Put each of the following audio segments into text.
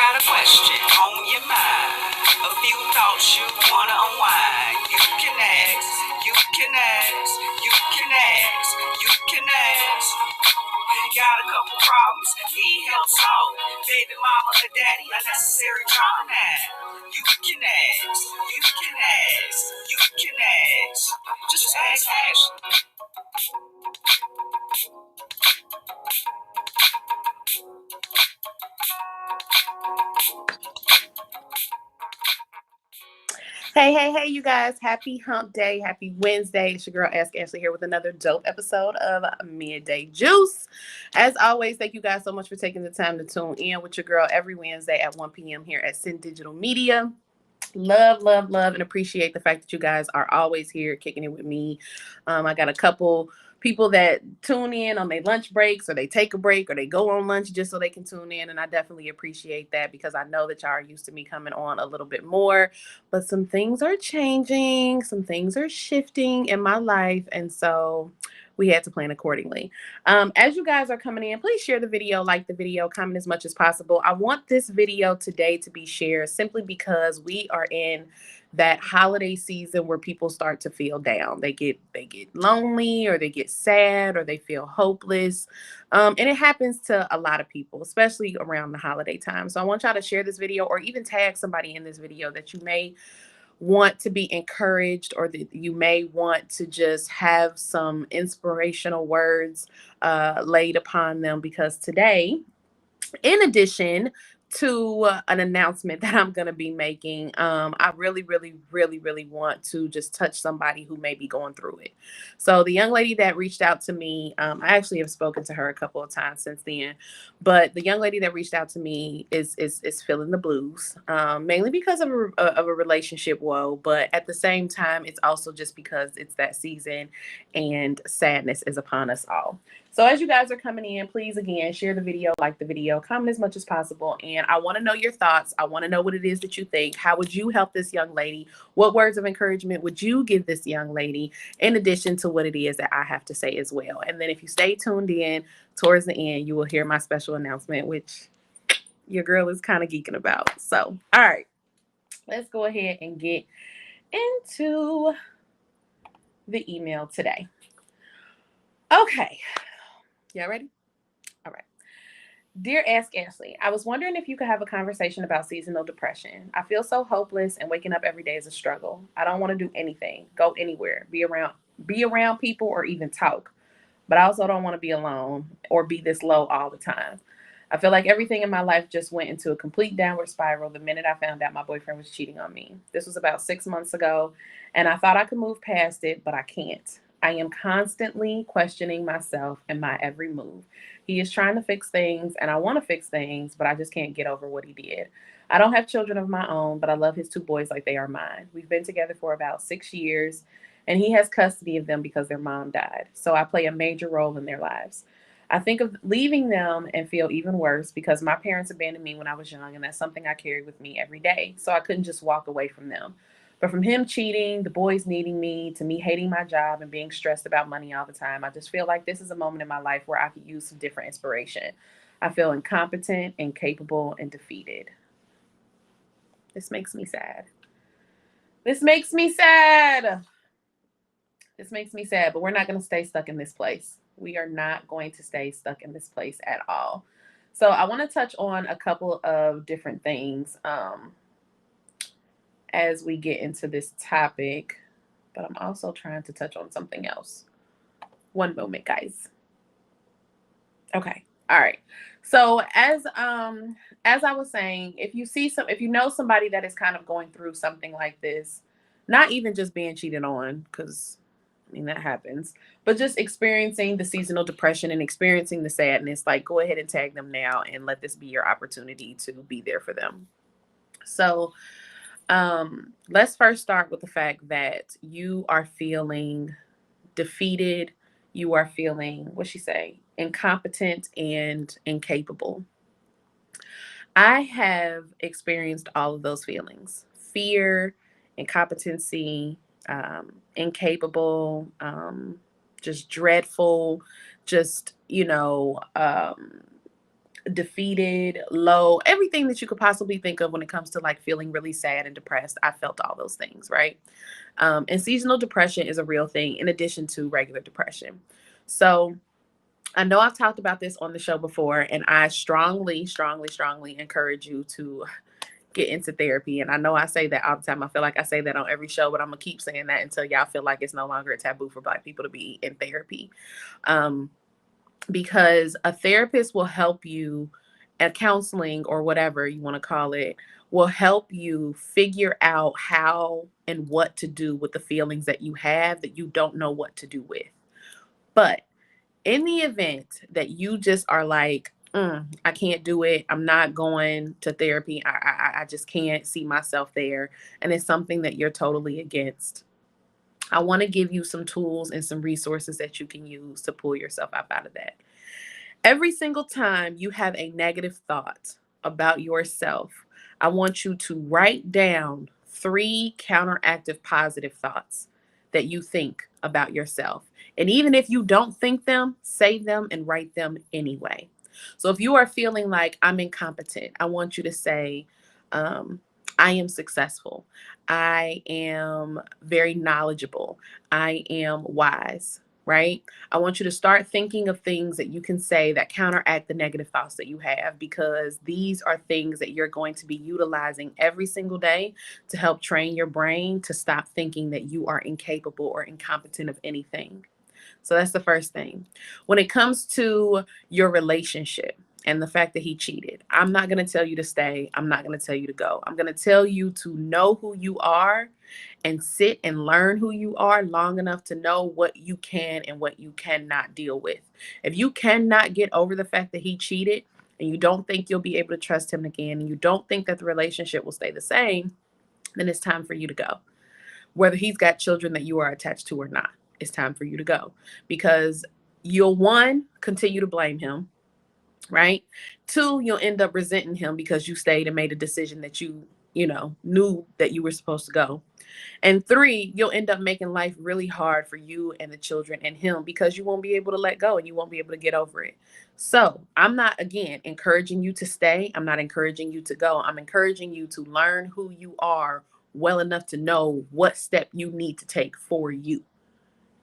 got a question on your mind, a few thoughts you wanna unwind, you can ask, you can ask, you can ask, you can ask. Got a couple problems, need help solved. Baby mama or daddy, unnecessary drama now. You can ask, you can ask, you can ask. Just ask Ashley. Hey, you guys. Happy hump day. Happy Wednesday. It's your girl, Ask Ashley, here with another dope episode of Midday Juice. As always, thank you guys so much for taking the time to tune in with your girl every Wednesday at 1 p.m. here at Sin Digital Media. Love, and appreciate the fact that you guys are always here kicking it with me. I got a couple people that tune in on their lunch breaks, or they take a break, or they go on lunch just so they can tune in, and I definitely appreciate that because I know that y'all are used to me coming on a little bit more, but some things are changing, some things are shifting in my life, and so we had to plan accordingly. As you guys are coming in, please share the video, like the video, comment as much as possible. I want this video today to be shared simply because we are in that holiday season where people start to feel down. They get lonely, or they get sad, or they feel hopeless. And it happens to a lot of people, especially around the holiday time. So I want y'all to share this video, or even tag somebody in this video that you may want to be encouraged, or that you may want to just have some inspirational words laid upon them, because today, in addition to an announcement that I'm going to be making, I really want to just touch somebody who may be going through it. So the young lady that reached out to me, I actually have spoken to her a couple of times since then, but the young lady that reached out to me is feeling the blues, mainly because of a relationship woe, but at the same time, it's also just because it's that season and sadness is upon us all. So as you guys are coming in, please again share the video, like the video, comment as much as possible. And I want to know your thoughts. I want to know what it is that you think. How would you help this young lady? What words of encouragement would you give this young lady, in addition to what it is that I have to say as well? And then if you stay tuned in towards the end, you will hear my special announcement, which your girl is kind of geeking about. So, all right, let's go ahead and get into the email today. Okay, y'all ready? All right. Dear Ask Ashley, I was wondering if you could have a conversation about seasonal depression. I feel so hopeless, and waking up every day is a struggle. I don't want to do anything, go anywhere, be around people, or even talk. But I also don't want to be alone or be this low all the time. I feel like everything in my life just went into a complete downward spiral the minute I found out my boyfriend was cheating on me. This was about 6 months ago, and I thought I could move past it, but I can't. I am constantly questioning myself and my every move. He is trying to fix things, and I want to fix things, but I just can't get over what he did. I don't have children of my own, but I love his two boys like they are mine. We've been together for about 6 years, and he has custody of them because their mom died. So I play a major role in their lives. I think of leaving them and feel even worse because my parents abandoned me when I was young, and that's something I carried with me every day. So I couldn't just walk away from them. But from him cheating, the boys needing me, to me hating my job and being stressed about money all the time, I just feel like this is a moment in my life where I could use some different inspiration. I feel incompetent, incapable, and defeated. This makes me sad. This makes me sad. This makes me sad, but we're not going to stay stuck in this place. We are not going to stay stuck in this place at all. So I want to touch on a couple of different things as we get into this topic, but I'm also trying to touch on something else. One moment, guys. Okay. All right. So as I was saying, if you know somebody that is kind of going through something like this, not even just being cheated on, because I mean that happens, but just experiencing the seasonal depression and experiencing the sadness, like go ahead and tag them now and let this be your opportunity to be there for them. So let's first start with the fact that you are feeling defeated. You are feeling, what she say, incompetent and incapable. I have experienced all of those feelings: fear, incompetency, incapable, just dreadful, just, defeated, low, everything that you could possibly think of when it comes to like feeling really sad and depressed. I felt all those things, right? And seasonal depression is a real thing in addition to regular depression. So I know I've talked about this on the show before, and I strongly, strongly, strongly encourage you to get into therapy. And I know I say that all the time. I feel like I say that on every show, but I'm gonna keep saying that until y'all feel like it's no longer a taboo for Black people to be in therapy. Um, because a therapist will help you at counseling or whatever you want to call it, will help you figure out how and what to do with the feelings that you have that you don't know what to do with. But in the event that you just are like, I can't do it, I'm not going to therapy, I just can't see myself there, and it's something that you're totally against, I want to give you some tools and some resources that you can use to pull yourself up out of that. Every single time you have a negative thought about yourself, I want you to write down 3 counteractive positive thoughts that you think about yourself. And even if you don't think them, say them and write them anyway. So if you are feeling like I'm incompetent, I want you to say, um, I am successful. I am very knowledgeable. I am wise, right? I want you to start thinking of things that you can say that counteract the negative thoughts that you have, because these are things that you're going to be utilizing every single day to help train your brain to stop thinking that you are incapable or incompetent of anything. So that's the first thing. When it comes to your relationship and the fact that he cheated, I'm not going to tell you to stay. I'm not going to tell you to go. I'm going to tell you to know who you are and sit and learn who you are long enough to know what you can and what you cannot deal with. If you cannot get over the fact that he cheated and you don't think you'll be able to trust him again and you don't think that the relationship will stay the same, then it's time for you to go. Whether he's got children that you are attached to or not, it's time for you to go, because you'll, one, continue to blame him, right? Two, you'll end up resenting him because you stayed and made a decision that you knew that you were supposed to go. And three, you'll end up making life really hard for you and the children and him because you won't be able to let go and you won't be able to get over it. So I'm not, again, encouraging you to stay. I'm not encouraging you to go. I'm encouraging you to learn who you are well enough to know what step you need to take for you.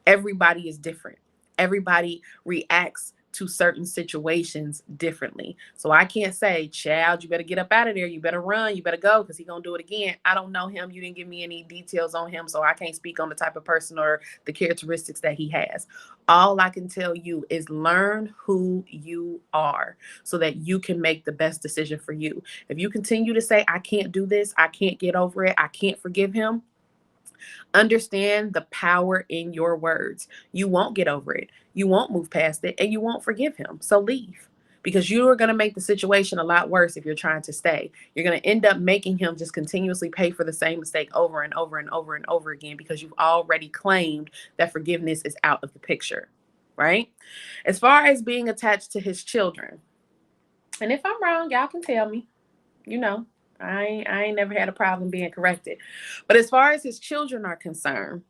Everybody is different. Everybody reacts to certain situations differently. So I can't say, child, you better get up out of there. You better run. You better go because he's going to do it again. I don't know him. You didn't give me any details on him. So I can't speak on the type of person or the characteristics that he has. All I can tell you is learn who you are so that you can make the best decision for you. If you continue to say, I can't do this, I can't get over it, I can't forgive him, understand the power in your words. You won't get over it. You won't move past it and you won't forgive him. So leave, because you are going to make the situation a lot worse if you're trying to stay. You're going to end up making him just continuously pay for the same mistake over and over and over and over again because you've already claimed that forgiveness is out of the picture, right? As far as being attached to his children, and if I'm wrong, y'all can tell me. You know, I ain't never had a problem being corrected. But as far as his children are concerned,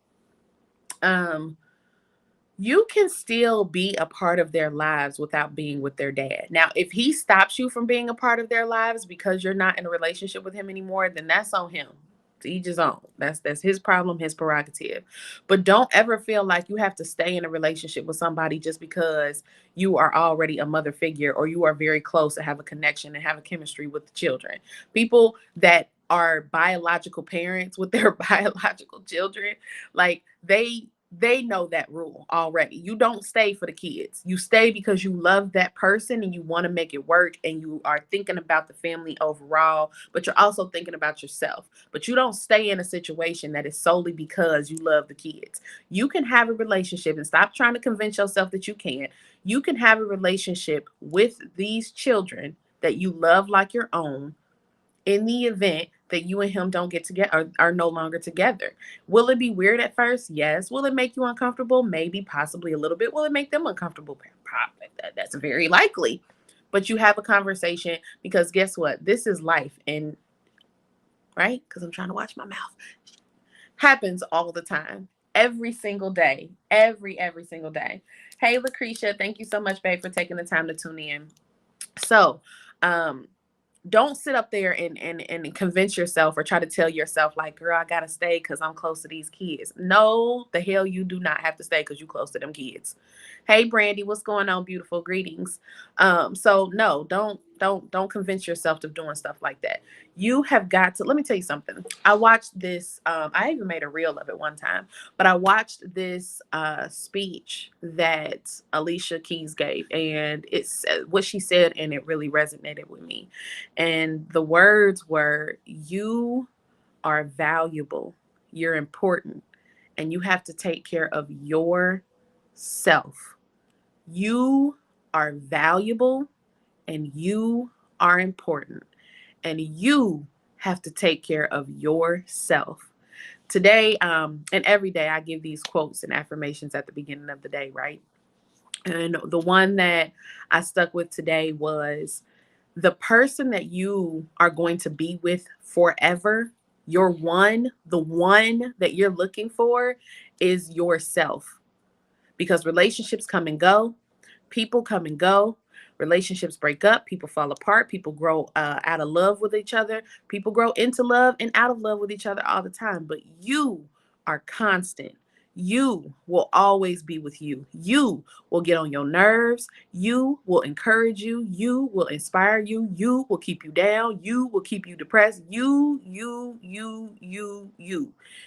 um, you can still be a part of their lives without being with their dad. Now, if he stops you from being a part of their lives because you're not in a relationship with him anymore, then that's on him. To each his own. That's his problem, his prerogative. But don't ever feel like you have to stay in a relationship with somebody just because you are already a mother figure or you are very close and have a connection and have a chemistry with the children. People that are biological parents with their biological children, like they know that rule already. You don't stay for the kids. You stay because you love that person and you want to make it work and you are thinking about the family overall, but you're also thinking about yourself. But you don't stay in a situation that is solely because you love the kids. You can have a relationship and stop trying to convince yourself that you can't. You can have a relationship with these children that you love like your own in the event that you and him don't get together or are no longer together. Will it be weird at first? Yes. Will it make you uncomfortable? Maybe, possibly a little bit. Will it make them uncomfortable? Probably. That's very likely. But you have a conversation because guess what? This is life. And right? Because I'm trying to watch my mouth. Happens all the time. Every single day. Every single day. Hey, Lucretia, thank you so much, babe, for taking the time to tune in. So, um, don't sit up there and convince yourself or try to tell yourself like, girl, I gotta stay because I'm close to these kids. No, the hell you do not have to stay because you close to them kids. Hey Brandy, what's going on? Beautiful greetings. So no, don't convince yourself of doing stuff like that. You have got to, let me tell you something. I watched this, I even made a reel of it one time, but I watched this speech that Alicia Keys gave, and it's what she said, and it really resonated with me. And the words were, you are valuable, you're important, and you have to take care of yourself. You are valuable and you are important, and you have to take care of yourself. Today, and every day, I give these quotes and affirmations at the beginning of the day, right? And the one that I stuck with today was, the person that you are going to be with forever, your one, the one that you're looking for, is yourself. Because relationships come and go, people come and go, relationships break up, people fall apart, people grow out of love with each other, people grow into love and out of love with each other all the time. But you are constant. You will always be with you. You will get on your nerves. You will encourage you. You will inspire you. You will keep you down. You will keep you depressed. You.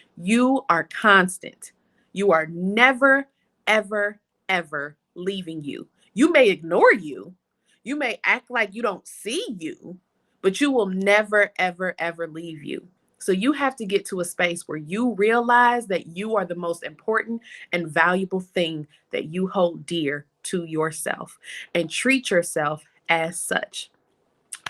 You are constant. You are never, ever, ever leaving you. You may ignore you. You may act like you don't see you, but you will never, ever, ever leave you. So you have to get to a space where you realize that you are the most important and valuable thing that you hold dear to yourself, and treat yourself as such.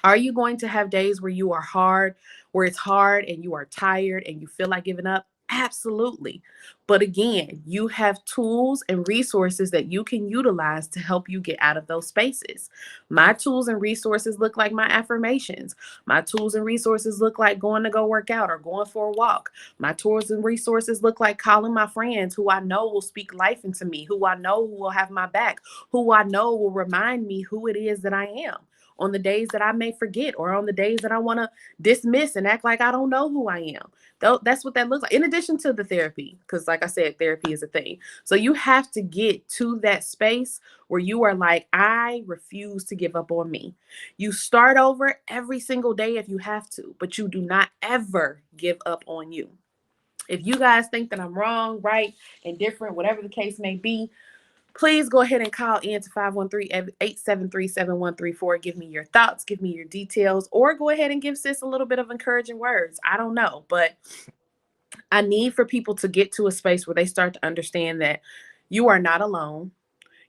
Are you going to have days where you are hard, where it's hard and you are tired and you feel like giving up? Absolutely. But again, you have tools and resources that you can utilize to help you get out of those spaces. My tools and resources look like my affirmations. My tools and resources look like going to go work out or going for a walk. My tools and resources look like calling my friends who I know will speak life into me, who I know will have my back, who I know will remind me who it is that I am on the days that I may forget, or on the days that I want to dismiss and act like I don't know who I am. Though that's what that looks like. In addition to the therapy, because like I said, therapy is a thing. So you have to get to that space where you are like, I refuse to give up on me. You start over every single day if you have to, but you do not ever give up on you. If you guys think that I'm wrong, right, indifferent, whatever the case may be, please go ahead and call in to 513-873-7134. Give me your thoughts, give me your details, or go ahead and give sis a little bit of encouraging words. I don't know, but I need for people to get to a space where they start to understand that you are not alone.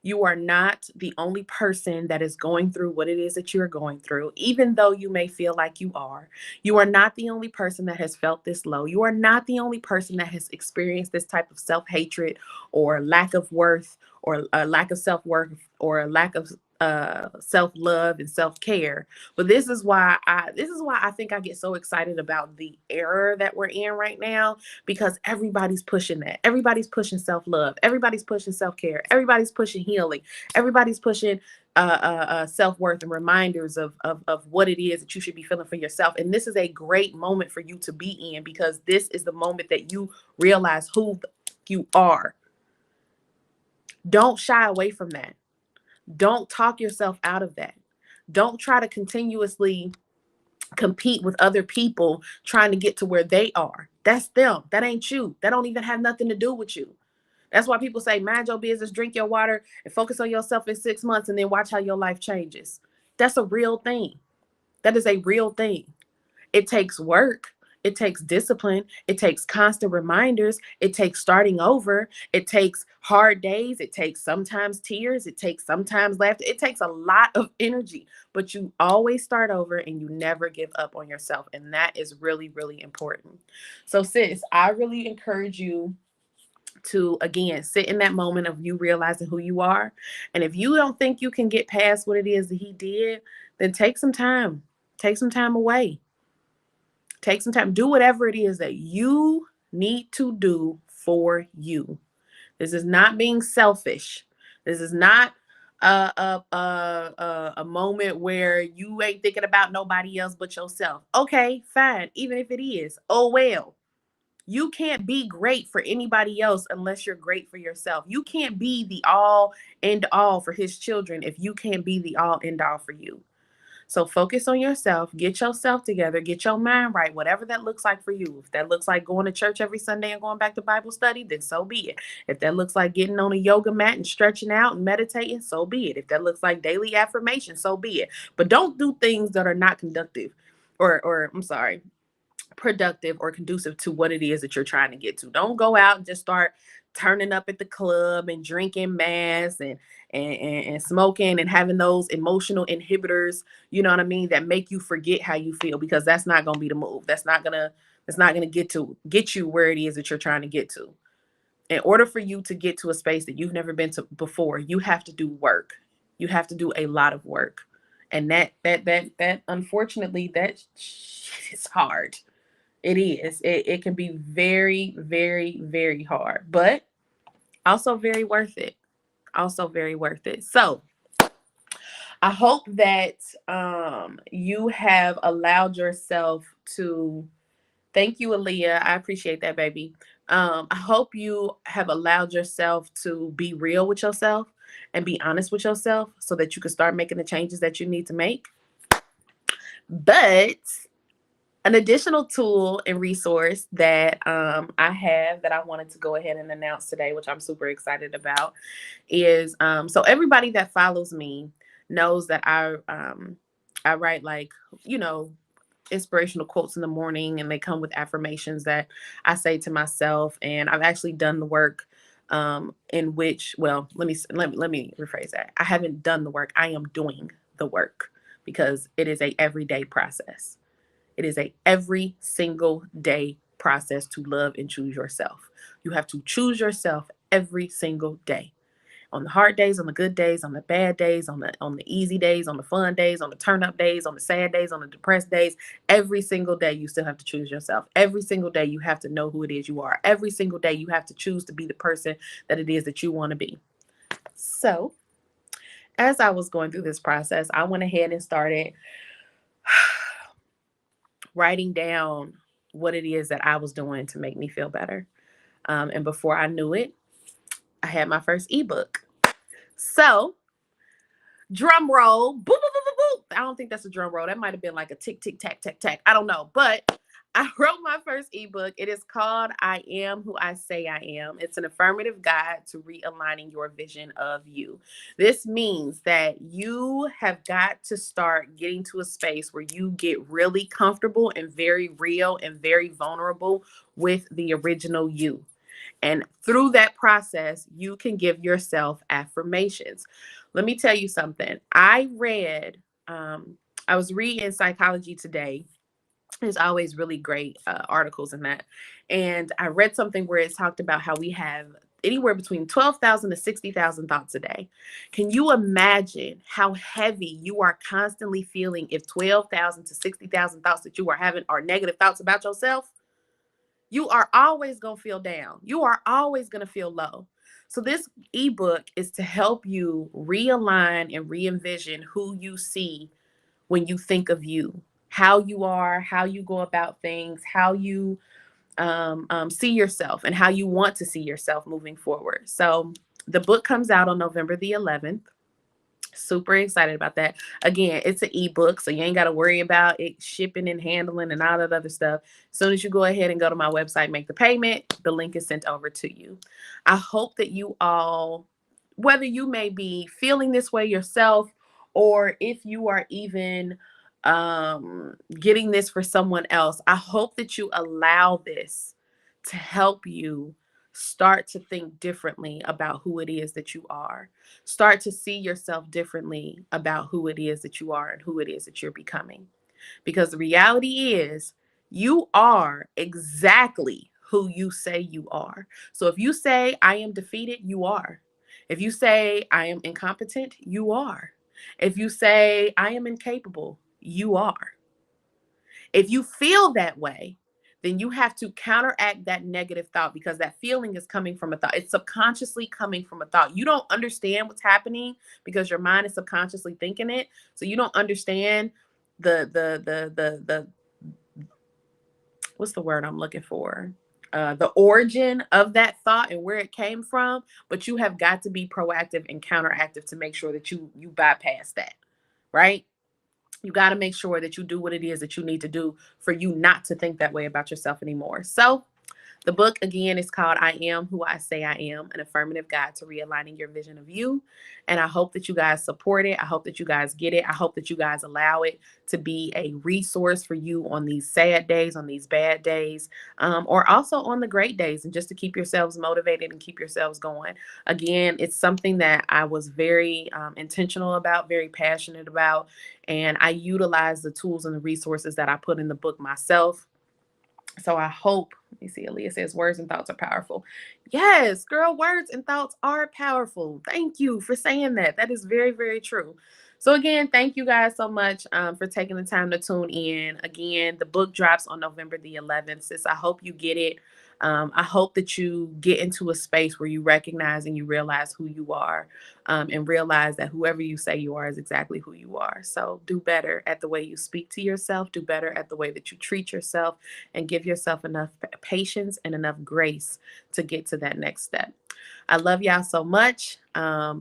You are not the only person that is going through what it is that you're going through, even though you may feel like you are. You are not the only person that has felt this low. You are not the only person that has experienced this type of self hatred or lack of worth, or a lack of self worth, or a lack of self love and self care. But this is why I think I get so excited about the era that we're in right now, because everybody's pushing that. Everybody's pushing self love. Everybody's pushing self care. Everybody's pushing healing. Everybody's pushing self worth and reminders of what it is that you should be feeling for yourself. And this is a great moment for you to be in, because this is the moment that you realize who you are. Don't shy away from that. Don't talk yourself out of that. Don't try to continuously compete with other people trying to get to where they are. That's them. That ain't you. That don't even have nothing to do with you. That's why people say, mind your business, drink your water, and focus on yourself in 6 months, and then watch how your life changes. That's a real thing. That is a real thing. It takes work. It takes discipline. It takes constant reminders. It takes starting over. It takes hard days. It takes sometimes tears. It takes sometimes laughter. It takes a lot of energy, but you always start over and you never give up on yourself. And that is really, really important. So, sis, I really encourage you to, again, sit in that moment of you realizing who you are. And if you don't think you can get past what it is that he did, then take some time. Take some time away. Take some time. Do whatever it is that you need to do for you. This is not being selfish. This is not a moment where you ain't thinking about nobody else but yourself. Okay, fine. Even if it is, oh well. You can't be great for anybody else unless you're great for yourself. You can't be the all and all for his children if you can't be the all and all for you. So focus on yourself, get yourself together, get your mind right, whatever that looks like for you. If that looks like going to church every Sunday and going back to Bible study, then so be it. If that looks like getting on a yoga mat and stretching out and meditating, so be it. If that looks like daily affirmation, so be it. But don't do things that are not conductive or I'm sorry, productive or conducive to what it is that you're trying to get to. Don't go out and just start turning up at the club and drinking mass and smoking and having those emotional inhibitors, you know what I mean, that make you forget how you feel, because that's not going to be the move. That's not going to get you where it is that you're trying to get to. In order for you to get to a space that you've never been to before, you have to do work. You have to do a lot of work. And that unfortunately that is hard. It is. It can be very, very, very hard, but also very worth it. Also very worth it. So I hope that you have allowed yourself to. Thank you, Aaliyah. I appreciate that, baby. I hope you have allowed yourself to be real with yourself and be honest with yourself so that you can start making the changes that you need to make. But an additional tool and resource that I have that I wanted to go ahead and announce today, which I'm super excited about, is so everybody that follows me knows that I write, like, you know, inspirational quotes in the morning, and they come with affirmations that I say to myself. And I've actually done the work in which, well, let me rephrase that. I haven't done the work. I am doing the work because it is a everyday process. It is a every single day process to love and choose yourself. You have to choose yourself every single day. On the hard days, on the good days, on the bad days, on the easy days, on the fun days, on the turn up days, on the sad days, on the depressed days, every single day you still have to choose yourself. Every single day you have to know who it is you are. Every single day you have to choose to be the person that it is that you want to be. So, as I was going through this process, I went ahead and started writing down what it is that I was doing to make me feel better. And before I knew it, I had my first ebook. So, drum roll, boop, boop, boop, boop, boop. I don't think that's a drum roll. That might have been like a tick, tick, tack, tack, tack. I don't know. But I wrote my first ebook. It is called I Am Who I Say I Am. It's an affirmative guide to realigning your vision of you. This means that you have got to start getting to a space where you get really comfortable and very real and very vulnerable with the original you. And through that process, you can give yourself affirmations. Let me tell you something. I was reading Psychology Today. There's always really great articles in that. And I read something where it talked about how we have anywhere between 12,000 to 60,000 thoughts a day. Can you imagine how heavy you are constantly feeling if 12,000 to 60,000 thoughts that you are having are negative thoughts about yourself? You are always going to feel down. You are always going to feel low. So, this ebook is to help you realign and re envision who you see when you think of you, how you are, how you go about things, how you see yourself, and how you want to see yourself moving forward. So, the book comes out on November the 11th. Super excited about that. Again, it's an ebook, so you ain't got to worry about it shipping and handling and all that other stuff. As soon as you go ahead and go to my website, make the payment, the link is sent over to you. I hope that you all, whether you may be feeling this way yourself, or if you are even getting this for someone else, I hope that you allow this to help you start to think differently about who it is that you are. Start to see yourself differently about who it is that you are and who it is that you're becoming. Because the reality is, you are exactly who you say you are. So if you say, I am defeated, you are. If you say, I am incompetent, you are. If you say, I am incapable, you are. If you feel that way, then you have to counteract that negative thought, because that feeling is coming from a thought. It's subconsciously coming from a thought. You don't understand what's happening because your mind is subconsciously thinking it. So you don't understand the what's the word I'm looking for? The origin of that thought and where it came from, but you have got to be proactive and counteractive to make sure that you bypass that, right? You got to make sure that you do what it is that you need to do for you not to think that way about yourself anymore. So the book, again, is called I Am Who I Say I Am, an affirmative guide to realigning your vision of you. And I hope that you guys support it. I hope that you guys get it. I hope that you guys allow it to be a resource for you on these sad days, on these bad days, or also on the great days, and just to keep yourselves motivated and keep yourselves going. Again, it's something that I was very intentional about, very passionate about, and I utilize the tools and the resources that I put in the book myself. So I hope, let me see, Aaliyah says words and thoughts are powerful. Yes, girl, words and thoughts are powerful. Thank you for saying that. That is very, very true. So again, thank you guys so much for taking the time to tune in. Again, the book drops on November the 11th. Sis, I hope you get it. I hope that you get into a space where you recognize and you realize who you are, and realize that whoever you say you are is exactly who you are. So do better at the way you speak to yourself, do better at the way that you treat yourself, and give yourself enough patience and enough grace to get to that next step. I love y'all so much.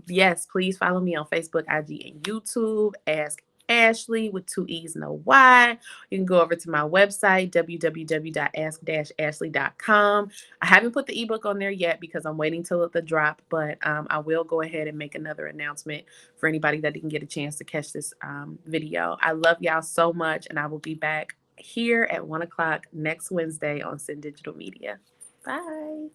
Yes, please follow me on Facebook, IG, and YouTube. Ask Ashlee with two E's, no Y. You can go over to my website, www.ask-ashley.com. I haven't put the ebook on there yet because I'm waiting till the drop, but I will go ahead and make another announcement for anybody that didn't get a chance to catch this video. I love y'all so much, and I will be back here at 1 o'clock next Wednesday on Sin Digital Media. Bye.